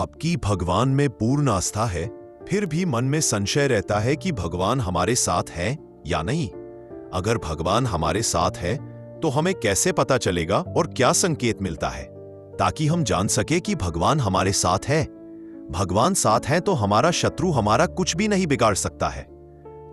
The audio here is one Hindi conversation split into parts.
आपकी भगवान में पूर्ण आस्था है, फिर भी मन में संशय रहता है कि भगवान हमारे साथ है या नहीं। अगर भगवान हमारे साथ है तो हमें कैसे पता चलेगा और क्या संकेत मिलता है ताकि हम जान सके कि भगवान हमारे साथ है। भगवान साथ है तो हमारा शत्रु हमारा कुछ भी नहीं बिगाड़ सकता है।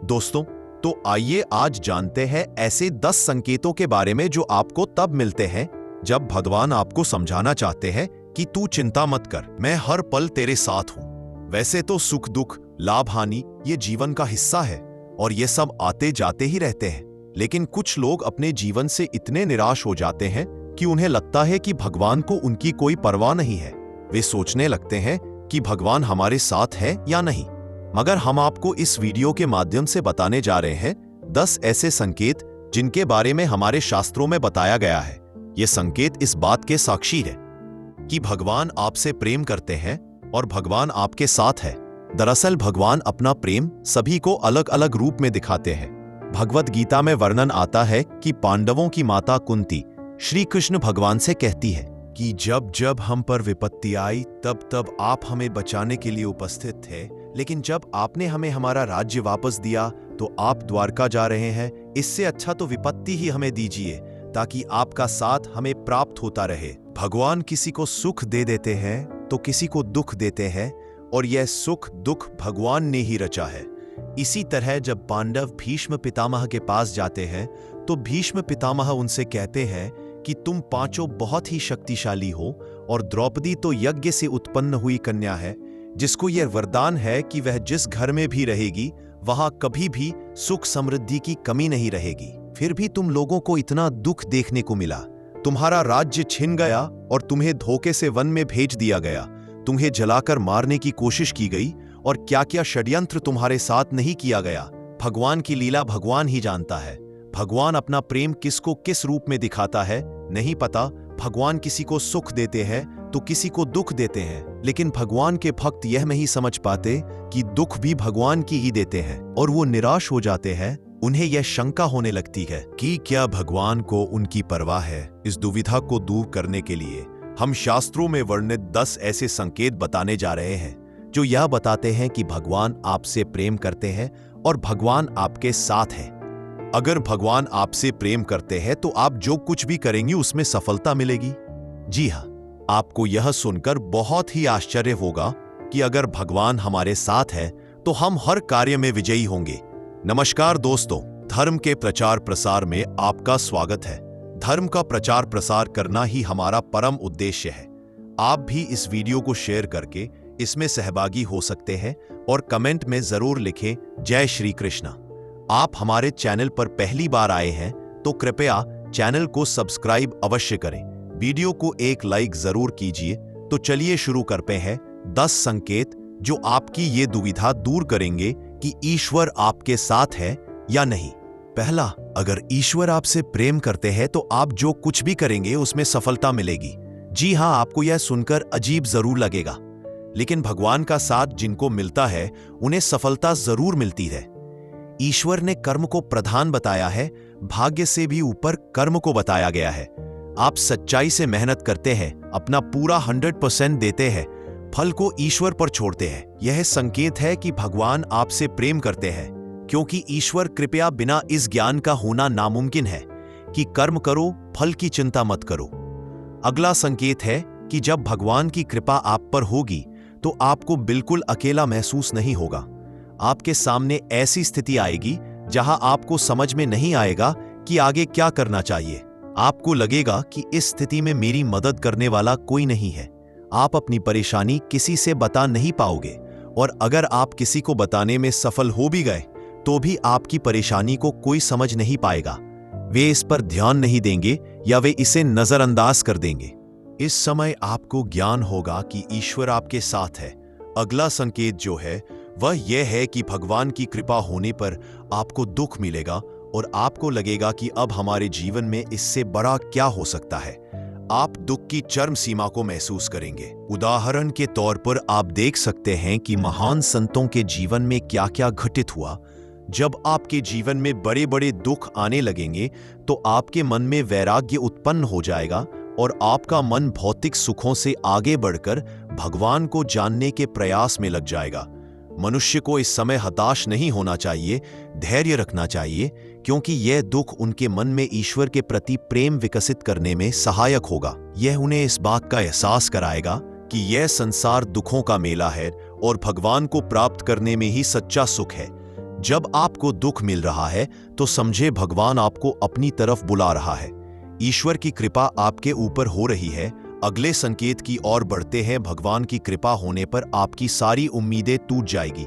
दोस्तों, तो आइए आज जानते हैं ऐसे 10 संकेतों के बारे में जो आपको तब मिलते हैं जब भगवान आपको समझाना चाहते हैं कि तू चिंता मत कर, मैं हर पल तेरे साथ हूं। वैसे तो सुख दुख, लाभ हानि ये जीवन का हिस्सा है और ये सब आते जाते ही रहते हैं, लेकिन कुछ लोग अपने जीवन से इतने निराश हो जाते हैं कि उन्हें लगता है कि भगवान को उनकी कोई परवाह नहीं है। वे सोचने लगते हैं कि भगवान हमारे साथ है या नहीं। मगर हम आपको इस वीडियो के माध्यम से बताने जा रहे हैं 10 ऐसे संकेत जिनके बारे में हमारे शास्त्रों में बताया गया है। ये संकेत इस बात के साक्षी है कि भगवान आपसे प्रेम करते हैं और भगवान आपके साथ है। दरअसल भगवान अपना प्रेम सभी को अलग अलग रूप में दिखाते हैं। भगवत गीता में वर्णन आता है कि पांडवों की माता कुंती श्री कृष्ण भगवान से कहती है कि जब जब हम पर विपत्ति आई तब तब आप हमें बचाने के लिए उपस्थित थे, लेकिन जब आपने हमें हमारा राज्य वापस दिया तो आप द्वारका जा रहे हैं। इससे अच्छा तो विपत्ति ही हमें दीजिए ताकि आपका साथ हमें प्राप्त होता रहे। भगवान किसी को सुख दे देते हैं तो किसी को दुख देते हैं और यह सुख दुख भगवान ने ही रचा है। इसी तरह जब पांडव भीष्म पितामह के पास जाते हैं तो भीष्म पितामह उनसे कहते हैं कि तुम पांचों बहुत ही शक्तिशाली हो और द्रौपदी तो यज्ञ से उत्पन्न हुई कन्या है जिसको यह वरदान है कि वह जिस घर में भी रहेगी वहां कभी भी सुख समृद्धि की कमी नहीं रहेगी। फिर भी तुम लोगों को इतना दुख देखने को मिला। तुम्हारा राज्य छिन गया और तुम्हें धोखे से वन में भेज दिया गया। तुम्हें जलाकर मारने की कोशिश की गई और क्या क्या षड्यंत्र तुम्हारे साथ नहीं किया गया। भगवान की लीला भगवान ही जानता है। भगवान अपना प्रेम किसको किस रूप में दिखाता है नहीं पता। भगवान किसी को सुख देते हैं तो किसी को दुख देते हैं, लेकिन भगवान के भक्त यह नहीं समझ पाते कि दुख भी भगवान की ही देते हैं और वो निराश हो जाते हैं। उन्हें यह शंका होने लगती है कि क्या भगवान को उनकी परवाह है। इस दुविधा को दूर करने के लिए हम शास्त्रों में वर्णित 10 ऐसे संकेत बताने जा रहे हैं जो यह बताते हैं कि भगवान आपसे प्रेम करते हैं और भगवान आपके साथ है। अगर भगवान आपसे प्रेम करते हैं तो आप जो कुछ भी करेंगी उसमें सफलता मिलेगी। जी हाँ, आपको यह सुनकर बहुत ही आश्चर्य होगा कि अगर भगवान हमारे साथ है तो हम हर कार्य में विजयी होंगे। नमस्कार दोस्तों, धर्म के प्रचार प्रसार में आपका स्वागत है। धर्म का प्रचार प्रसार करना ही हमारा परम उद्देश्य है। आप भी इस वीडियो को शेयर करके इसमें सहभागी हो सकते हैं और कमेंट में जरूर लिखें जय श्री कृष्णा। आप हमारे चैनल पर पहली बार आए हैं तो कृपया चैनल को सब्सक्राइब अवश्य करें। वीडियो को एक लाइक जरूर कीजिए। तो चलिए शुरू करते हैं 10 संकेत जो आपकी ये दुविधा दूर करेंगे कि ईश्वर आपके साथ है या नहीं। पहला, अगर ईश्वर आपसे प्रेम करते हैं तो आप जो कुछ भी करेंगे उसमें सफलता मिलेगी। जी हाँ, आपको यह सुनकर अजीब जरूर लगेगा, लेकिन भगवान का साथ जिनको मिलता है उन्हें सफलता जरूर मिलती है। ईश्वर ने कर्म को प्रधान बताया है, भाग्य से भी ऊपर कर्म को बताया गया है। आप सच्चाई से मेहनत करते हैं, अपना पूरा 100% देते हैं, फल को ईश्वर पर छोड़ते हैं। यह संकेत है कि भगवान आपसे प्रेम करते हैं, क्योंकि ईश्वर कृपया बिना इस ज्ञान का होना नामुमकिन है कि कर्म करो, फल की चिंता मत करो। अगला संकेत है कि जब भगवान की कृपा आप पर होगी तो आपको बिल्कुल अकेला महसूस नहीं होगा। आपके सामने ऐसी स्थिति आएगी जहां आपको समझ में नहीं आएगा कि आगे क्या करना चाहिए। आपको लगेगा कि इस स्थिति में मेरी मदद करने वाला कोई नहीं है। आप अपनी परेशानी किसी से बता नहीं पाओगे और अगर आप किसी को बताने में सफल हो भी गए तो भी आपकी परेशानी को कोई समझ नहीं पाएगा। वे इस पर ध्यान नहीं देंगे या वे इसे नजरअंदाज कर देंगे। इस समय आपको ज्ञान होगा कि ईश्वर आपके साथ है। अगला संकेत जो है वह यह है कि भगवान की कृपा होने पर आपको दुख मिलेगा और आपको लगेगा कि अब हमारे जीवन में इससे बड़ा क्या हो सकता है। आप दुख की चरम सीमा को महसूस करेंगे। उदाहरण के तौर पर आप देख सकते हैं कि महान संतों के जीवन में क्या क्या घटित हुआ। जब आपके जीवन में बड़े बड़े दुख आने लगेंगे तो आपके मन में वैराग्य उत्पन्न हो जाएगा और आपका मन भौतिक सुखों से आगे बढ़कर भगवान को जानने के प्रयास में लग जाएगा। मनुष्य को इस समय हताश नहीं होना चाहिए, धैर्य रखना चाहिए, क्योंकि यह दुख उनके मन में ईश्वर के प्रति प्रेम विकसित करने में सहायक होगा। यह उन्हें इस बात का एहसास कराएगा कि यह संसार दुखों का मेला है और भगवान को प्राप्त करने में ही सच्चा सुख है। जब आपको दुख मिल रहा है तो समझे भगवान आपको अपनी तरफ बुला रहा है। ईश्वर की कृपा आपके ऊपर हो रही है। अगले संकेत की ओर बढ़ते हैं। भगवान की कृपा होने पर आपकी सारी उम्मीदें टूट जाएगी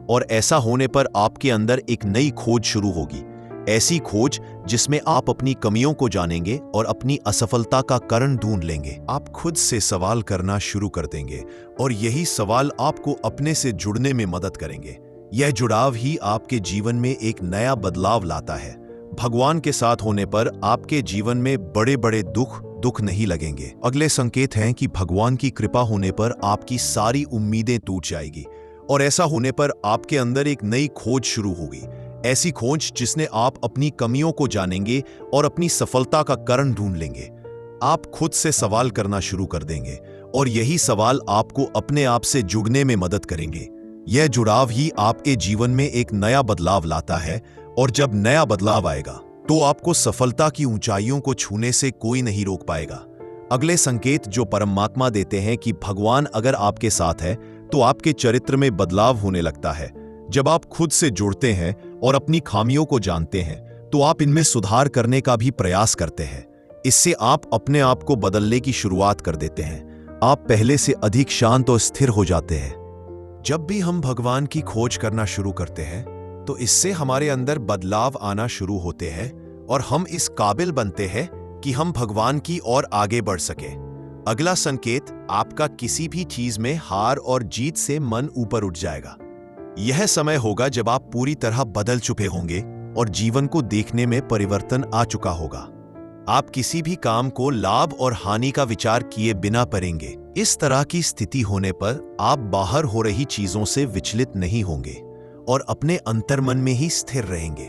और ऐसा होने पर आपके अंदर एक नई खोज शुरू होगी। ऐसी खोज जिसमें आप अपनी कमियों को जानेंगे और अपनी असफलता का कारण ढूंढ लेंगे। आप खुद से सवाल करना शुरू कर देंगे और यही सवाल आपको अपने से जुड़ने में मदद करेंगे। यह जुड़ाव ही आपके जीवन में एक नया बदलाव लाता है। भगवान के साथ होने पर आपके जीवन में बड़े बड़े दुख नहीं लगेंगे। अगले संकेत हैं कि भगवान की कृपा होने पर आपकी सारी उम्मीदें टूट जाएगी और ऐसा होने पर आपके अंदर एक नई खोज शुरू होगी। ऐसी खोज जिसने आप अपनी कमियों को जानेंगे और अपनी सफलता का कारण ढूंढ लेंगे। आप खुद से सवाल करना शुरू कर देंगे और यही सवाल आपको अपने आप से जुड़ने में मदद करेंगे। यह जुड़ाव ही आपके जीवन में एक नया बदलाव लाता है और जब नया बदलाव आएगा तो आपको सफलता की ऊंचाइयों को छूने से कोई नहीं रोक पाएगा। अगले संकेत जो परमात्मा देते हैं कि भगवान अगर आपके साथ है तो आपके चरित्र में बदलाव होने लगता है। जब आप खुद से जुड़ते हैं और अपनी खामियों को जानते हैं तो आप इनमें सुधार करने का भी प्रयास करते हैं। इससे आप अपने आप को बदलने की शुरुआत कर देते हैं। आप पहले से अधिक शांत और स्थिर हो जाते हैं। जब भी हम भगवान की खोज करना शुरू करते हैं तो इससे हमारे अंदर बदलाव आना शुरू होते हैं और हम इस काबिल बनते हैं कि हम भगवान की ओर आगे बढ़ सके। अगला संकेत आपका किसी भी चीज में हार और जीत से मन ऊपर उठ जाएगा। यह समय होगा जब आप पूरी तरह बदल चुके होंगे और जीवन को देखने में परिवर्तन आ चुका होगा। आप किसी भी काम को लाभ और हानि का विचार किए बिना करेंगे। इस तरह की स्थिति होने पर आप बाहर हो रही चीजों से विचलित नहीं होंगे और अपने अंतर्मन में ही स्थिर रहेंगे।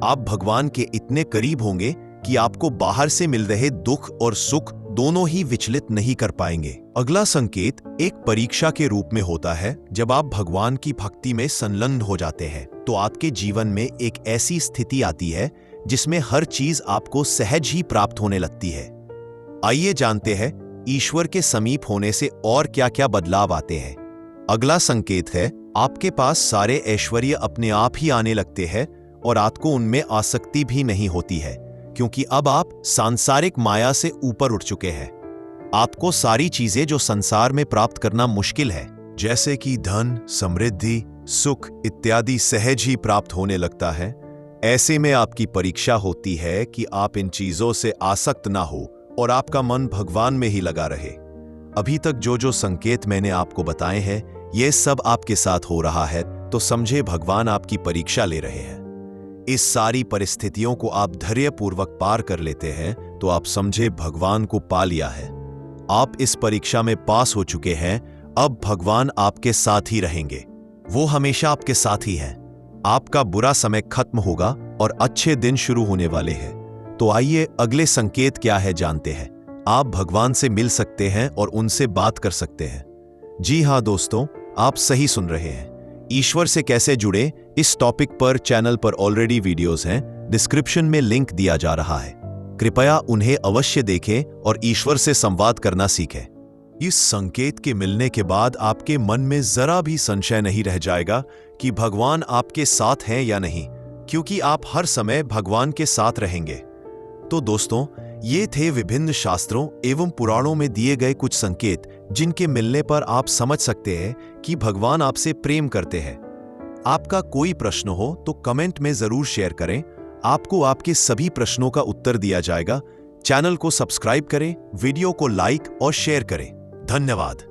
आप भगवान के इतने करीब होंगे कि आपको बाहर से मिल रहे दुख और सुख दोनों ही विचलित नहीं कर पाएंगे। अगला संकेत एक परीक्षा के रूप में होता है। जब आप भगवान की भक्ति में संलग्न हो जाते हैं तो आपके जीवन में एक ऐसी स्थिति आती है जिसमें हर चीज आपको सहज ही प्राप्त होने लगती है। आइए जानते हैं ईश्वर के समीप होने से और क्या क्या बदलाव आते हैं। अगला संकेत है आपके पास सारे ऐश्वर्य अपने आप ही आने लगते हैं और आपको उनमें आसक्ति भी नहीं होती है, क्योंकि अब आप सांसारिक माया से ऊपर उठ चुके हैं। आपको सारी चीजें जो संसार में प्राप्त करना मुश्किल है, जैसे कि धन, समृद्धि, सुख इत्यादि सहज ही प्राप्त होने लगता है। ऐसे में आपकी परीक्षा होती है कि आप इन चीजों से आसक्त ना हो और आपका मन भगवान में ही लगा रहे। अभी तक जो संकेत मैंने आपको बताए हैं, ये सब आपके साथ हो रहा है तो समझे भगवान आपकी परीक्षा ले रहे हैं। इस सारी परिस्थितियों को आप धैर्यपूर्वक पार कर लेते हैं तो आप समझे भगवान को पा लिया है। आप इस परीक्षा में पास हो चुके हैं। अब भगवान आपके साथ ही रहेंगे। वो हमेशा आपके साथ ही हैं। आपका बुरा समय खत्म होगा और अच्छे दिन शुरू होने वाले हैं। तो आइए अगले संकेत क्या है जानते हैं। आप भगवान से मिल सकते हैं और उनसे बात कर सकते हैं। जी हाँ दोस्तों, आप सही सुन रहे हैं। ईश्वर से कैसे जुड़े, इस टॉपिक पर चैनल पर ऑलरेडी वीडियोस हैं। डिस्क्रिप्शन में लिंक दिया जा रहा है। कृपया उन्हें अवश्य देखें और ईश्वर से संवाद करना सीखें। इस संकेत के मिलने के बाद आपके मन में जरा भी संशय नहीं रह जाएगा कि भगवान आपके साथ हैं या नहीं, क्योंकि आप हर समय भगवान के साथ रहेंगे। तो दोस्तों, ये थे विभिन्न शास्त्रों एवं पुराणों में दिए गए कुछ संकेत, जिनके मिलने पर आप समझ सकते हैं कि भगवान आपसे प्रेम करते हैं। आपका कोई प्रश्न हो तो कमेंट में जरूर शेयर करें। आपको आपके सभी प्रश्नों का उत्तर दिया जाएगा। चैनल को सब्सक्राइब करें, वीडियो को लाइक और शेयर करें। धन्यवाद।